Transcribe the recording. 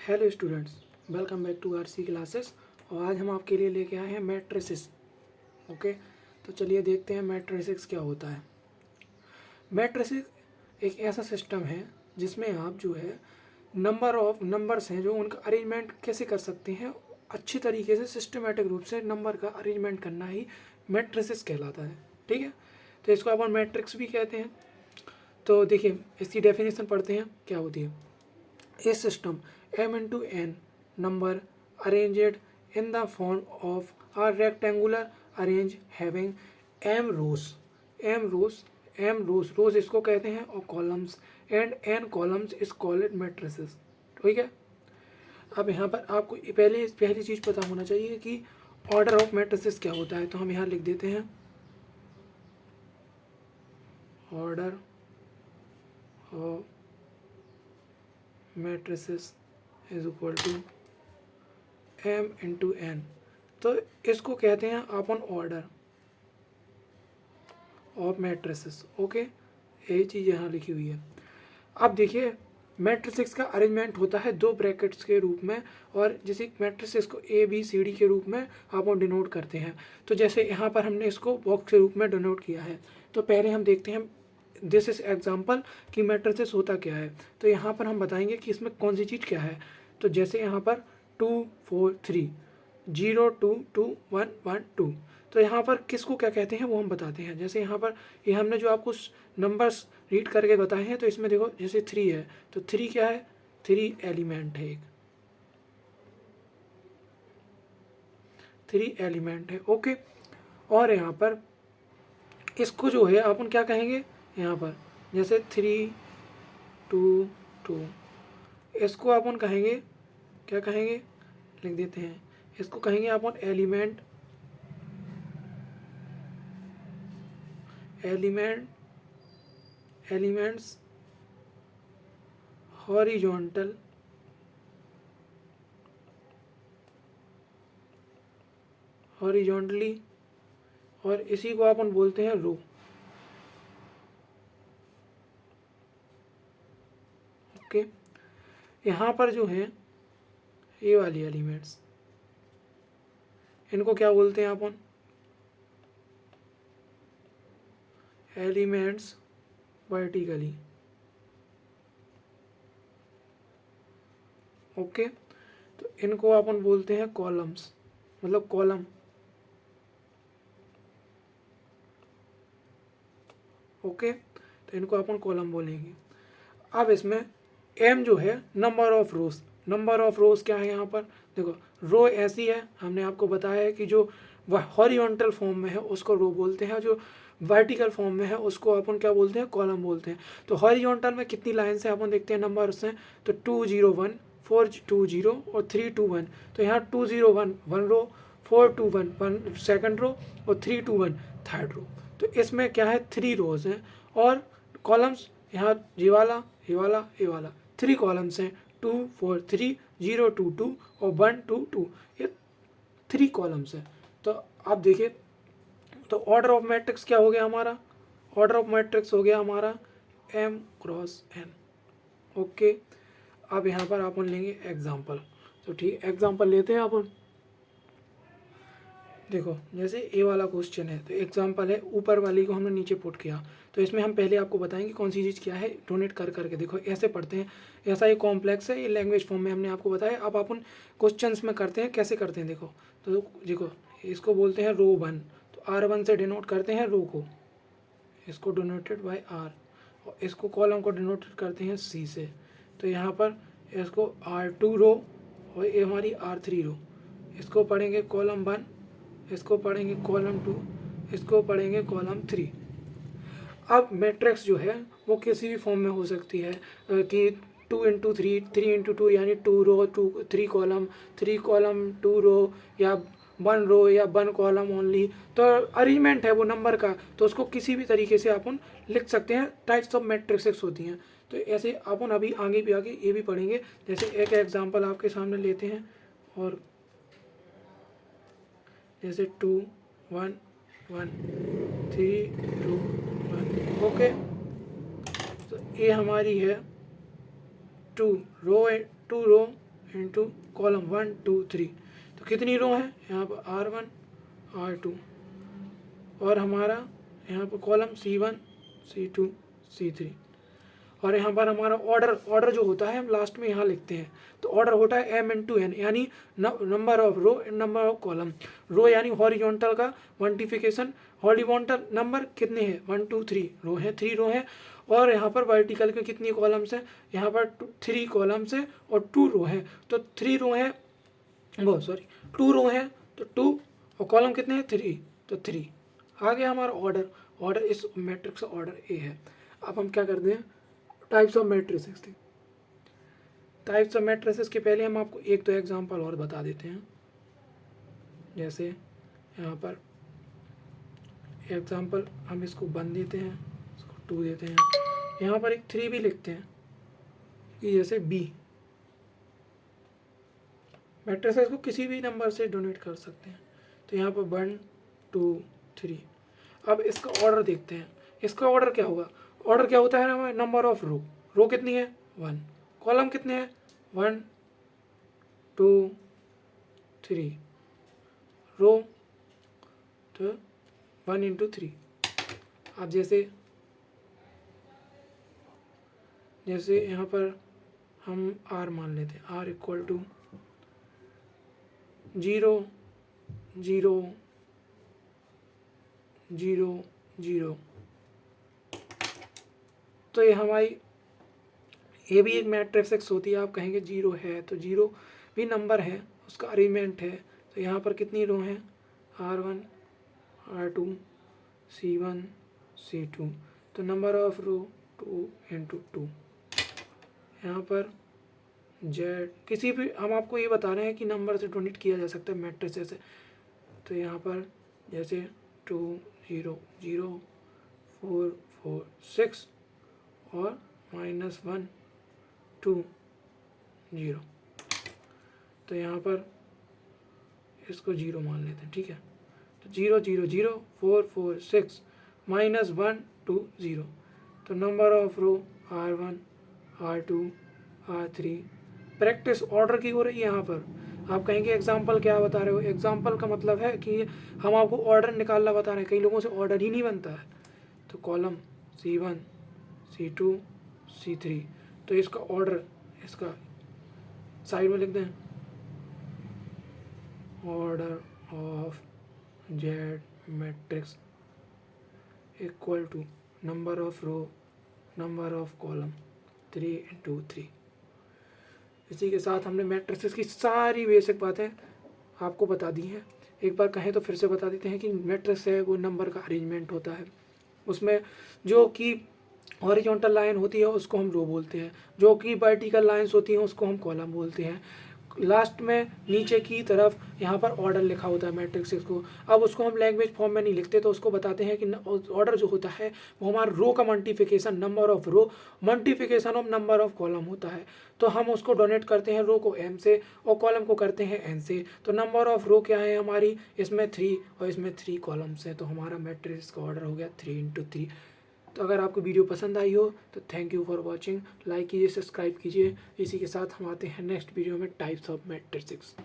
Hello students, welcome back to RC classes. और आज हम आपके लिए लेके आए हैं मैट्रिसेस। ओके, तो चलिए देखते हैं मैट्रिसेस क्या होता है। मैट्रिसेस एक ऐसा सिस्टम है जिसमें आप जो है नंबर ऑफ नंबर्स हैं जो उनका अरेंजमेंट कैसे कर सकते हैं, अच्छी तरीके से सिस्टमेटिक रूप से नंबर का अरेंजमेंट करना ही मैट्रिसेस कहलाता है। ठीक है, तो इसको अपन मैट्रिक्स भी कहते हैं। तो देखिए इसकी डेफिनेशन पढ़ते हैं क्या होती है। A system m into n number arranged in the form of a rectangular arrange having m rows, m rows, rows इसको कहते हैं और columns and n columns is called matrices। ठीक है, अब यहाँ पर आपको पहली चीज़ पता होना चाहिए कि ऑर्डर ऑफ मैट्रिसेस क्या होता है। तो हम यहाँ लिख देते हैं order of matrices is equal to m into n. तो इसको कहते हैं अपन ऑर्डर ऑफ मैट्रिसेस। ओके, यही चीज़ यहाँ लिखी हुई है। अब देखिए मैट्रिसेस का अरेंजमेंट होता है दो ब्रैकेट्स के रूप में, और जैसे मैट्रिसेस को ए बी सी डी के रूप में अपन डिनोट करते हैं। तो जैसे यहाँ पर हमने इसको बॉक्स के रूप में डिनोट किया है, तो पहले हम देखते हैं दिस इज एग्जाम्पल कि मैट्रिसेस होता क्या है। तो यहाँ पर हम बताएंगे कि इसमें कौन सी चीज़ क्या है। तो जैसे यहाँ पर 2 4 3 0 2 2 1 1 2, तो यहाँ पर किसको क्या कहते हैं वो हम बताते हैं। जैसे यहाँ पर ये हमने जो आपको नंबर्स रीड करके बताए हैं, तो इसमें देखो जैसे 3 है, तो 3 क्या है, 3 एलिमेंट है, एक 3 एलिमेंट है। ओके, और यहाँ पर इसको जो है अपन क्या कहेंगे, यहाँ पर जैसे 3 2 2, इसको अपन कहेंगे, क्या कहेंगे, लिख देते हैं, इसको कहेंगे अपन एलिमेंट्स हॉरिजॉन्टल हॉरिजॉन्टली, और इसी को अपन बोलते हैं रो। ओके, यहाँ पर जो है ये वाली एलिमेंट्स, इनको क्या बोलते हैं अपन, एलिमेंट्स वर्टिकली। ओके, तो इनको अपन बोलते हैं कॉलम्स, मतलब कॉलम। ओके, तो इनको अपन कॉलम बोलेंगे। अब इसमें एम जो है number of rose, number of रोज क्या है यहाँ पर, देखो रो ऐसी है, हमने आपको बताया है कि जो हॉरिजॉन्टल फॉर्म में है उसको रो बोलते हैं, जो वर्टिकल फॉर्म में है उसको अपन क्या बोलते हैं, कॉलम बोलते हैं। तो हॉरिजॉन्टल में कितनी लाइन से अपन देखते हैं नंबर्स हैं, तो 2 0 1 4 2 0 और 3 2 1। तो यहाँ 2 0 1 1 रो, 4 2 1 1 सेकंड रो, और 3 2 1 थर्ड रो। तो इसमें क्या है, 3 रोज हैं, और कॉलम्स यहाँ ये वाला ये वाला ये वाला 3 कॉलम्स हैं, 2 4 3 0 2 2 और 1 2 2, ये 3 कॉलम्स हैं। तो आप देखिए, तो ऑर्डर ऑफ मैट्रिक्स क्या हो गया हमारा, ऑर्डर ऑफ मैट्रिक्स हो गया हमारा m क्रॉस n। ओके, अब यहाँ पर अपन लेंगे एग्जाम्पल। तो ठीक, एग्जाम्पल लेते हैं अपन। देखो जैसे ए वाला क्वेश्चन है, तो एग्जाम्पल है, ऊपर वाली को हमने नीचे पुट किया। तो इसमें हम पहले आपको बताएंगे कौन सी चीज़ क्या है, डोनेट कर करके देखो ऐसे पढ़ते हैं। ऐसा ये कॉम्प्लेक्स है, ये लैंग्वेज फॉर्म में हमने आपको बताया। अब अपन क्वेश्चंस में करते हैं, कैसे करते हैं देखो। तो देखो इसको बोलते हैं रो 1, तो R1 से डिनोट करते हैं रो को, इसको डिनोटेड बाय R, और इसको कॉलम को डिनोटेड करते हैं C से। तो यहाँ पर इसको R2 रो और ये हमारी R3 रो, इसको पढ़ेंगे कॉलम 1, इसको पढ़ेंगे कॉलम 2, इसको पढ़ेंगे कॉलम 3। अब मैट्रिक्स जो है वो किसी भी फॉर्म में हो सकती है कि 2 इंटू 3 3 इंटू 2 यानी 2 रो 2 3 कॉलम 3 कॉलम 2 रो, या 1 रो या 1 कॉलम ओनली। तो अरेंजमेंट है वो नंबर का, तो उसको किसी भी तरीके से अपन लिख सकते हैं। टाइप्स ऑफ मैट्रिक्स होती हैं, तो ऐसे अपन अभी आगे भी ये भी पढ़ेंगे। जैसे एक एग्जाम्पल आपके सामने लेते हैं, और जैसे 2 1 1 3 2 1। ओके, तो ये हमारी है 2 रो इंटू कॉलम 1 2 3। तो कितनी रो है यहाँ पर R1 R2 और हमारा यहाँ पर कॉलम C1 C2 C3 और यहाँ पर हमारा ऑर्डर जो होता है हम लास्ट में यहाँ लिखते हैं। तो ऑर्डर होता है m इंटू n यानी number of row number of column. Row यानी हॉरिजॉन्टल का मल्टीप्लिकेशन, हॉरिजॉन्टल नंबर कितने हैं 1 2 3 रो है 3 रो है और यहाँ पर वर्टिकल के कितनी कॉलम्स हैं यहाँ पर 3 कॉलम्स है और 2 रो है। तो 3 रो है वो सॉरी 2 रो है तो 2 और कॉलम कितने हैं 3 तो 3। आ गया हमारा ऑर्डर इस मैट्रिक्स का ऑर्डर ए है। अब हम क्या करते हैं टाइप्स ऑफ मैट्रिसेस थे। टाइप्स ऑफ मैट्रिसेस के पहले हम आपको एक दो एग्जांपल और बता देते हैं। जैसे यहाँ पर एग्जांपल हम इसको 1 देते हैं, इसको 2 देते हैं, यहाँ पर एक 3 भी लिखते हैं कि जैसे बी। मैट्रिसेस को किसी भी नंबर से डोनेट कर सकते हैं। तो यहाँ पर 1 2 3। अब इसका ऑर्डर देखते हैं। इसका ऑर्डर क्या होगा, ऑर्डर क्या होता है हमारे नंबर ऑफ रो कितनी है 1, कॉलम कितने हैं 1 2 3 रो तो 1 इंटू 3। अब जैसे यहाँ पर हम R मान लेते हैं, R इक्वल टू 0 0 0 0। तो ये हमारी ये भी एक मैट्रिक्स होती है। आप कहेंगे 0 है तो 0 भी नंबर है, उसका अरेंजमेंट है। तो यहाँ पर कितनी रो हैं R1 R2 C1 C2। तो नंबर ऑफ रो 2 इंटू 2। यहाँ पर Z किसी भी हम आपको ये बता रहे हैं कि नंबर से डोनेट किया जा सकता है मैट्रिक्स से। तो यहाँ पर जैसे 2 0 0 4 4 6 और -1 2 0। तो यहाँ पर इसको 0 मान लेते हैं, ठीक है। तो 0 0 0 4 4 6 -1 2 0। तो number of row R1 R2 R3। Practice order की हो रही है। यहाँ पर आप कहेंगे एग्जाम्पल क्या बता रहे हो, एग्जाम्पल का मतलब है कि हम आपको ऑर्डर निकालना बता रहे हैं। कई लोगों से ऑर्डर ही नहीं बनता है। तो कॉलम C1 C2 C3। तो इसका ऑर्डर इसका साइड में लिख दें, order of Z matrix equal to number of row number of column 3 into 3। इसी के साथ हमने मैट्रिक्स की सारी बेसिक बातें आपको बता दी हैं। एक बार कहें तो फिर से बता देते हैं कि मैट्रिक्स है वो नंबर का अरेंजमेंट होता है। उसमें जो कि हॉरिजॉन्टल लाइन होती है उसको हम रो बोलते हैं, जो कि वर्टिकल लाइंस होती हैं उसको हम कॉलम बोलते हैं। लास्ट में नीचे की तरफ यहाँ पर ऑर्डर लिखा होता है मैट्रिक्स को। अब उसको हम लैंग्वेज फॉर्म में नहीं लिखते, तो उसको बताते हैं कि ऑर्डर जो होता है वो हमारा रो का multiplication number of row multiplication of number of column होता है। तो हम उसको डोनेट करते हैं रो को m से और कॉलम को करते हैं n से। तो नंबर ऑफ रो क्या है हमारी, इसमें 3 और इसमें 3 कॉलम्स हैं। तो हमारा मैट्रिक्स का ऑर्डर हो गया 3 इंटू 3। तो अगर आपको वीडियो पसंद आई हो तो thank you for watching. Like कीजिए, सब्सक्राइब कीजिए। इसी के साथ हम आते हैं नेक्स्ट वीडियो में टाइप्स ऑफ मैट्रिक्स।